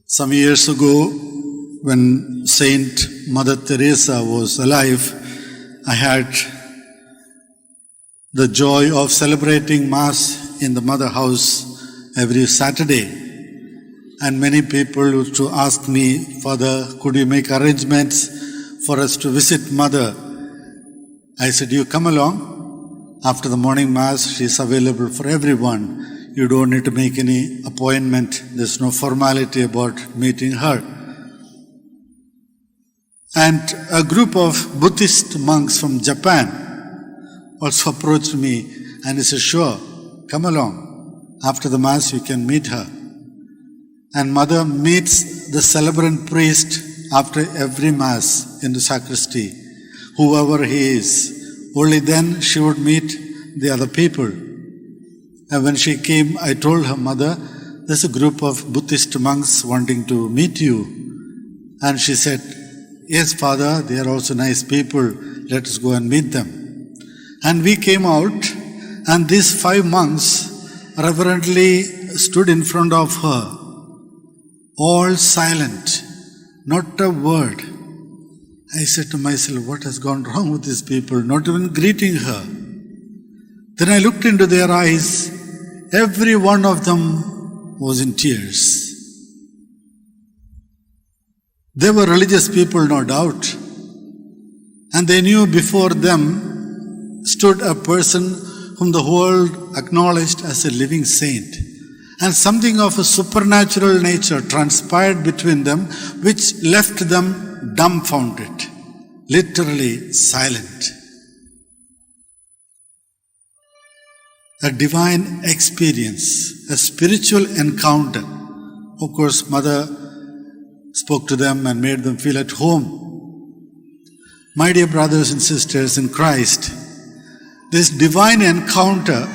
Some years ago, when Saint Mother Teresa was alive, I had the joy of celebrating Mass in the Mother House every Saturday. And many people used to ask me, Father, could you make arrangements for us to visit Mother? I said, you come along. After the morning Mass, she is available for everyone. You don't need to make any appointment. There's no formality about meeting her. And a group of Buddhist monks from Japan also approached me and he said, sure, come along. After the Mass, you can meet her. And Mother meets the celebrant priest after every Mass in the sacristy, whoever he is. Only then she would meet the other people. And when she came, I told her, Mother, there's a group of Buddhist monks wanting to meet you. And she said, yes, Father, they are also nice people. Let us go and meet them. And we came out, and these 5 monks reverently stood in front of her, all silent, not a word. I said to myself, what has gone wrong with these people? Not even greeting her. Then I looked into their eyes. Every one of them was in tears. They were religious people, no doubt. And they knew before them stood a person whom the world acknowledged as a living saint. And something of a supernatural nature transpired between them, which left them dumbfounded, literally silent. A divine experience, a spiritual encounter. Of course, Mother spoke to them and made them feel at home. My dear brothers and sisters in Christ, this divine encounter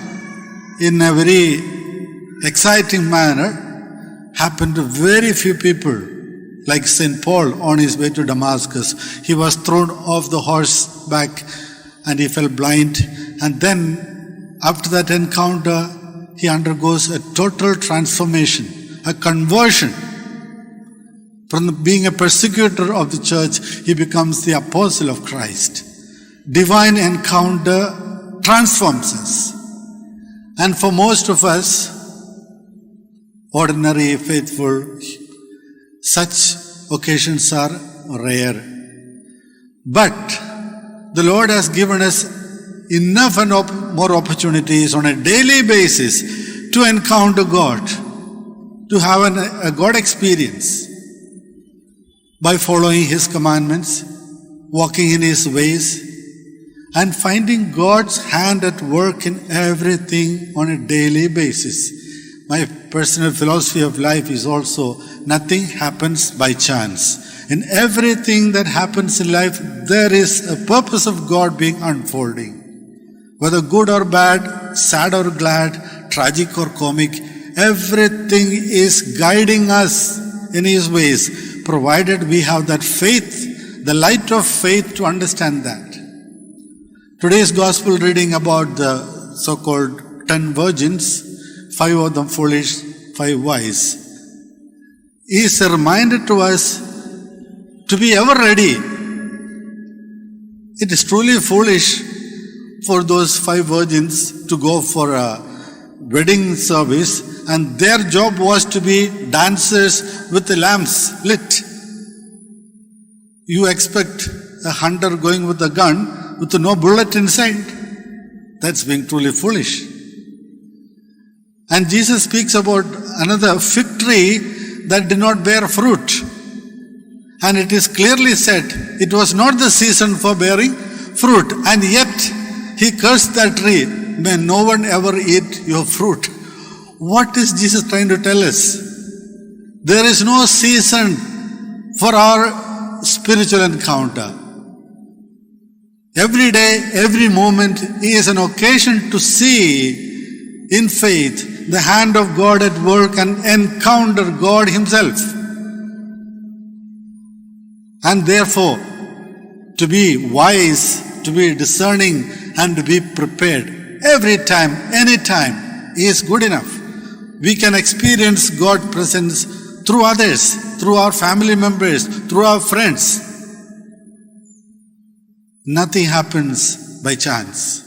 in a very exciting manner happened to very few people. Like St. Paul on his way to Damascus, he was thrown off the horseback and he fell blind. And then after that encounter, he undergoes a total transformation, a conversion. From being a persecutor of the church, he becomes the apostle of Christ. Divine encounter transforms us. And for most of us, ordinary, faithful, such occasions are rare. But the Lord has given us enough and more opportunities on a daily basis to encounter God, to have a God experience by following His commandments, walking in His ways, and finding God's hand at work in everything on a daily basis. My personal philosophy of life is also nothing happens by chance. In everything that happens in life, there is a purpose of God being unfolding. Whether good or bad, sad or glad, tragic or comic, everything is guiding us in His ways, provided we have that faith, the light of faith to understand that. Today's gospel reading about the so-called 10 virgins, 5 of them foolish, 5 wise, is a reminder to us to be ever ready. It is truly foolish for those 5 virgins to go for a wedding service, and their job was to be dancers with the lamps lit. You expect a hunter going with a gun with no bullet inside. That's being truly foolish. And Jesus speaks about another fig tree that did not bear fruit. And it is clearly said it was not the season for bearing fruit, and yet He cursed that tree. May no one ever eat your fruit. What is Jesus trying to tell us? There is no season for our spiritual encounter. Every day, every moment is an occasion to see in faith the hand of God at work and encounter God Himself. And therefore, to be wise, to be discerning, and to be prepared every time, any time is good enough. We can experience God's presence through others, through our family members, through our friends. Nothing happens by chance.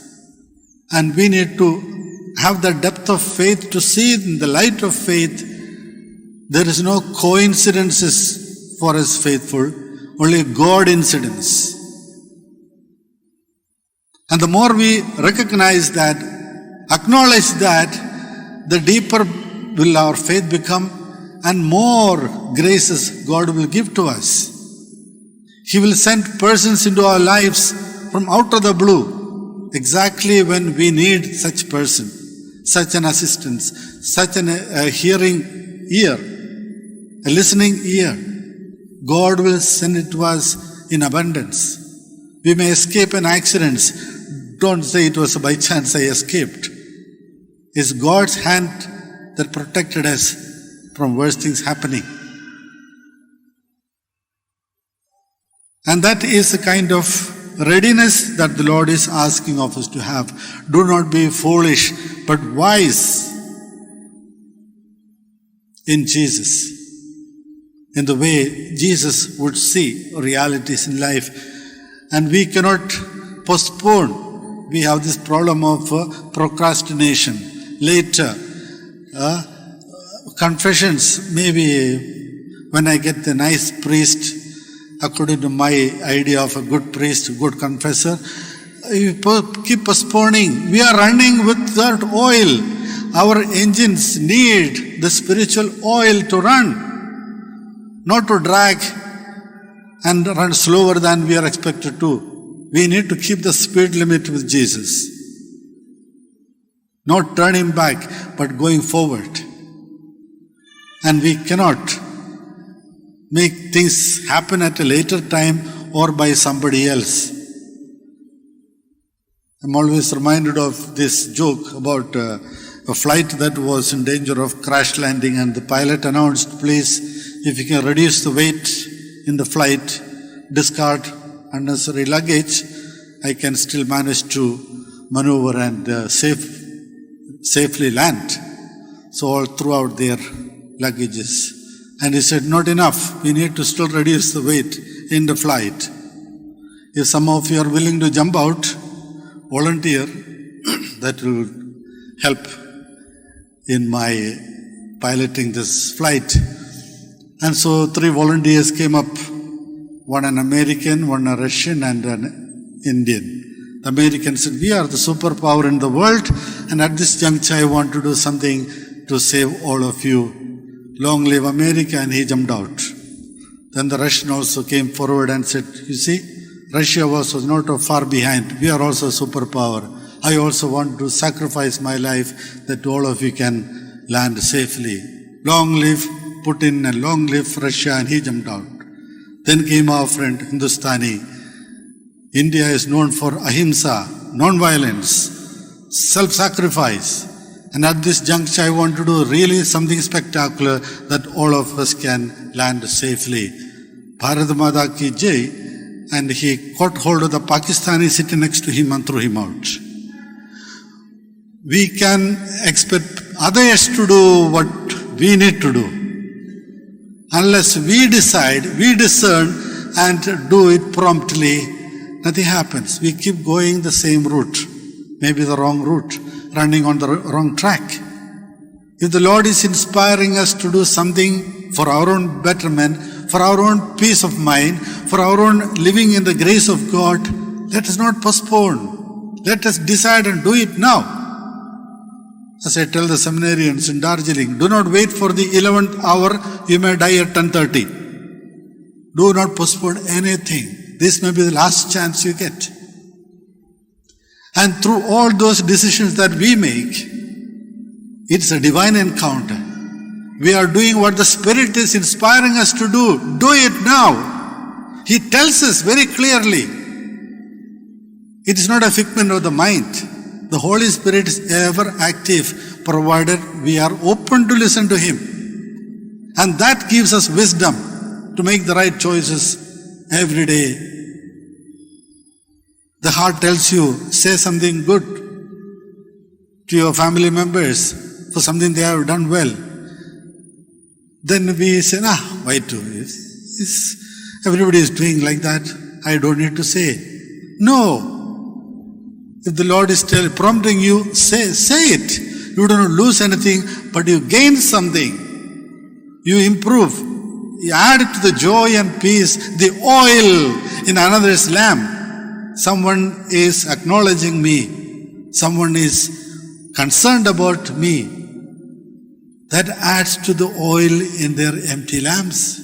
And we need to have the depth of faith to see in the light of faith. There is no coincidences for us faithful, only God incidents. And the more we recognize that, acknowledge that, the deeper will our faith become and more graces God will give to us. He will send persons into our lives from out of the blue, exactly when we need such person, such an assistance, such a hearing ear, a listening ear. God will send it to us in abundance. We may escape an accident. Don't say it was by chance I escaped. It's God's hand that protected us from worse things happening. And that is the kind of readiness that the Lord is asking of us to have. Do not be foolish, but wise in Jesus, in the way Jesus would see realities in life. And we cannot postpone. We have this problem of procrastination. Later, confessions, maybe when I get the nice priest, according to my idea of a good priest, a good confessor, you keep postponing. We are running without oil. Our engines need the spiritual oil to run, not to drag and run slower than we are expected to. We need to keep the speed limit with Jesus. Not turning back, but going forward. And we cannot make things happen at a later time or by somebody else. I'm always reminded of this joke about a flight that was in danger of crash landing, and the pilot announced, please, if you can reduce the weight in the flight, discard unnecessary luggage, I can still manage to maneuver and safely land. So all throughout their luggages. And he said, not enough. We need to still reduce the weight in the flight. If some of you are willing to jump out, volunteer, that will help in my piloting this flight. And so 3 volunteers came up, one an American, one a Russian, and an Indian. The American said, we are the superpower in the world, and at this juncture I want to do something to save all of you. Long live America, and he jumped out. Then the Russian also came forward and said, you see, Russia was not far behind. We are also a superpower. I also want to sacrifice my life that all of you can land safely. Long live Putin and long live Russia, and he jumped out. Then came our friend Hindustani. India is known for ahimsa, non-violence, self-sacrifice. And at this juncture, I want to do really something spectacular that all of us can land safely. Bharat Mata ki jai. And he caught hold of the Pakistani sitting next to him and threw him out. We can expect others to do what we need to do. Unless we decide, we discern and do it promptly, nothing happens. We keep going the same route, maybe the wrong route, running on the wrong track. If the Lord is inspiring us to do something for our own betterment, for our own peace of mind, for our own living in the grace of God, let us not postpone. Let us decide and do it now. As I tell the seminarians in Darjeeling, do not wait for the 11th hour, you may die at 10:30. Do not postpone anything. This may be the last chance you get. And through all those decisions that we make, it's a divine encounter. We are doing what the Spirit is inspiring us to do. Do it now. He tells us very clearly. It is not a figment of the mind. The Holy Spirit is ever active, provided we are open to listen to Him. And that gives us wisdom to make the right choices every day. The heart tells you, say something good to your family members for something they have done well. then we say, why to? Everybody is doing like that. I don't need to say. No. If the Lord is prompting you, say it. You don't lose anything, but you gain something. You improve. You add to the joy and peace the oil in another's lamp. Someone is acknowledging me. Someone is concerned about me. That adds to the oil in their empty lamps.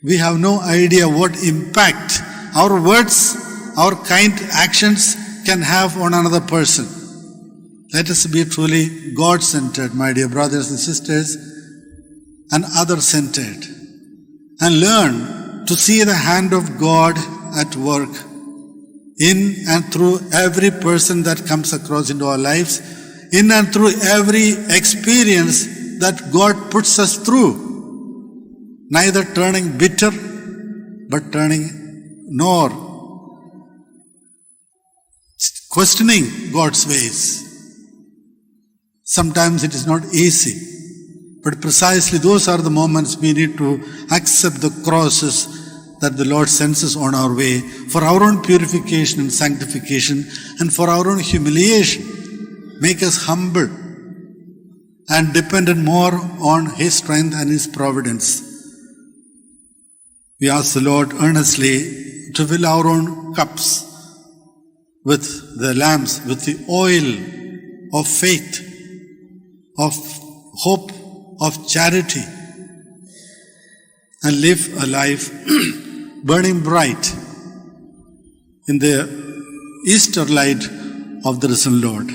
We have no idea what impact our words, our kind actions can have on another person. Let us be truly God-centered, my dear brothers and sisters, and other-centered, and learn to see the hand of God at work in and through every person that comes across into our lives, in and through every experience that God puts us through, neither turning bitter, but nor questioning God's ways. Sometimes it is not easy, but precisely those are the moments we need to accept the crosses that the Lord sends us on our way for our own purification and sanctification and for our own humiliation. Make us humble and dependent more on His strength and His providence. We ask the Lord earnestly to fill our own cups with the lamps, with the oil of faith, of hope, of charity, and live a life burning bright in the Easter light of the risen Lord.